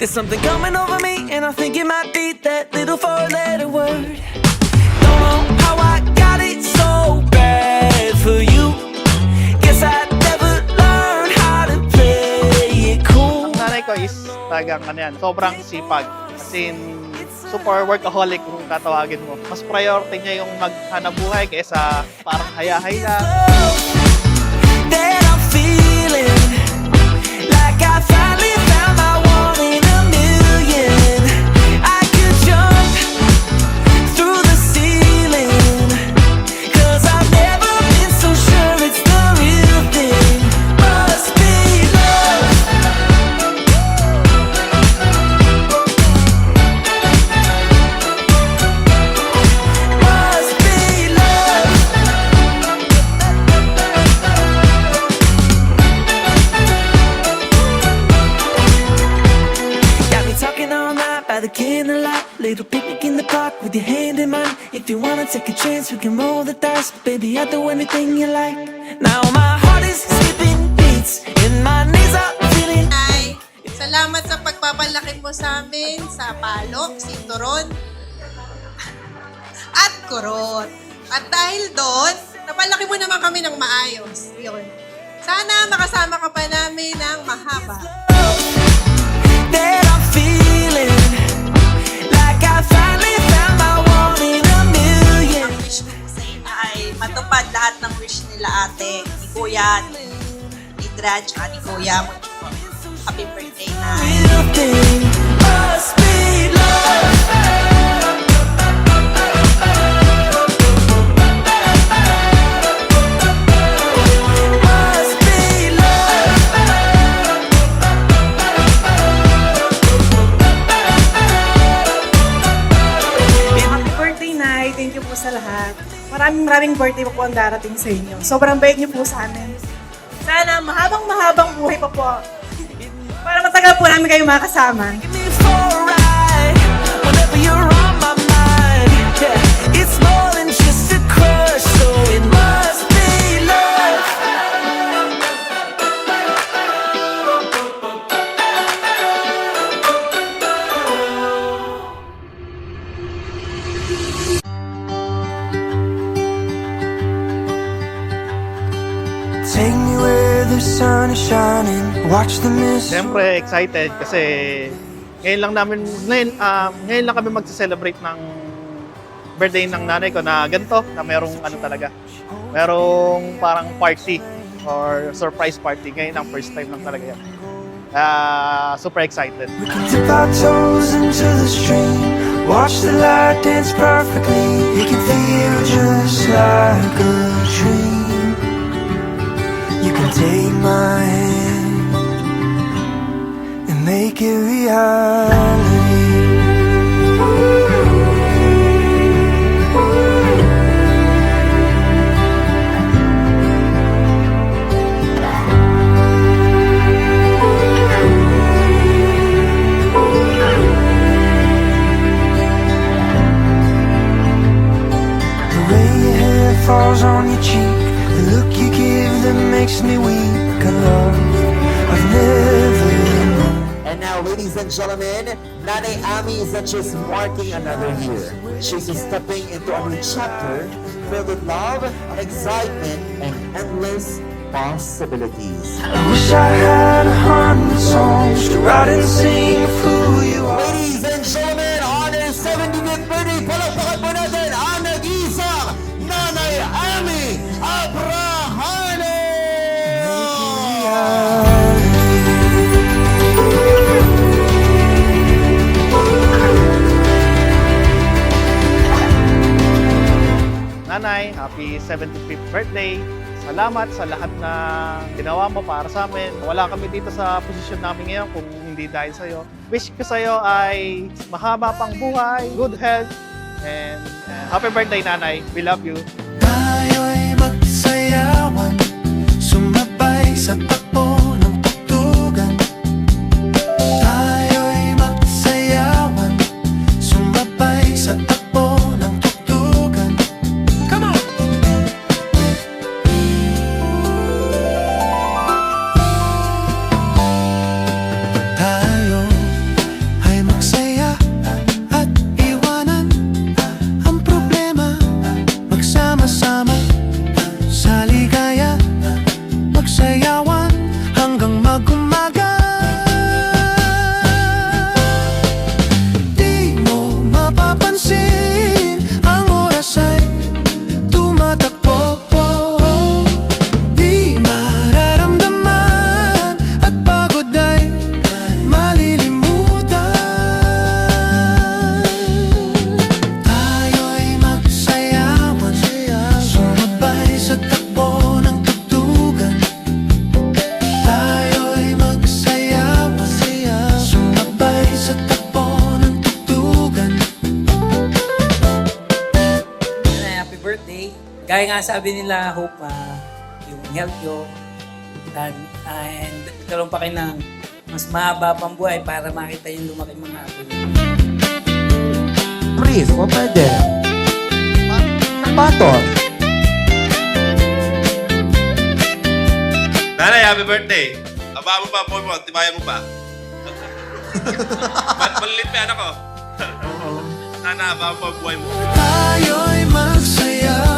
There's something coming over me, and I think it might be that little four-letter word. Don't know how I got it so bad for you. Guess I never learned how to play it cool. Ang nanay ko is talagang ano yan, sobrang sipag. As in, super workaholic kung tatawagin mo. Mas priority niya yung maghanap buhay kaysa parang hayahay lang. That I'm feeling like I finally found my one in a million. I could jump through the ceiling, 'cause I've never been so sure it's the real thing. Must be love. Must be love. Got me talking all night by the candlelight. Little picnic in the park with your hand in mine. If you wanna take a chance, we can roll the dice. Baby, I'll do anything you like. Now my heart is skipping beats and my knees are feeling. Ay, salamat sa pagpapalaki mo sa amin sa palok, sinturon, at kurot. At dahil doon, napalaki mo naman kami ng maayos. Yun. Sana makasama ka pa namin ng mahaba. That I'm feeling like I finally found my one in a million. Ang wish ko po sa inyo ay matupad lahat ng wish nila ate, ni Kuya, ni Drad, at ni Kuya mo. Happy birthday na. Real thing must be love. Must be love. Happy birthday, Nay. Thank you po sa lahat. Maraming birthday po ang darating sa inyo. Sobrang bait niyo po sa amin. Sana mahabang buhay pa po. Para matagal po namin kayo makasama. Take me for a ride whenever you're on my mind. Yeah, it's more than just a crush, so it must be love. Take me where the sun is shining. Watch the mist. Siyempre excited kasi ngayon lang kami magse-celebrate ng birthday ng nanay ko na ganito, na merong ano talaga. Merong parang party or surprise party. Ngayon ang first time lang talaga yan. Super excited. We can dip our toes into the stream. Watch the light dance perfectly. It can feel just like a dream. You can take my hand and make it reality. The way your hair falls on your cheek, the look you give that makes me weak. A love I've never known. And now, ladies and gentlemen, Nanay Ami is not just marking another year. She's stepping into a new chapter filled with love, excitement, and endless possibilities. I wish I had 100 songs to write and sing of who you are. Ladies and gentlemen, on her 75th birthday, palakpakan po natin ang nag-iisang Nanay Ami Abrahane! Nanay, happy 75th birthday. Salamat sa lahat na ginawa mo para sa amin. Wala kami dito sa posisyon namin ngayon kung hindi dahil sa'yo. Wish ko sa'yo ay mahaba pang buhay, good health, and happy birthday, Nanay. We love you. Tayo'y magsayawan, sumabay sa takbo ng tugtugan. Tayo'y magsayawan, sumabay sa takbo ng tugtugan. Come on! Tayo Gaya nga sabi nila, Hope, yung health nyo, and karoon pa kayo ng mas mahaba pang buhay para makita yung lumaki mga apo nyo. Please, what are there? Baton. Nanay, happy birthday. Aba mo pa, Paul mo, tibayan mo pa. Malilit pa yan ako. Sana, aba mo pa buhay mo. Tayo'y magsaya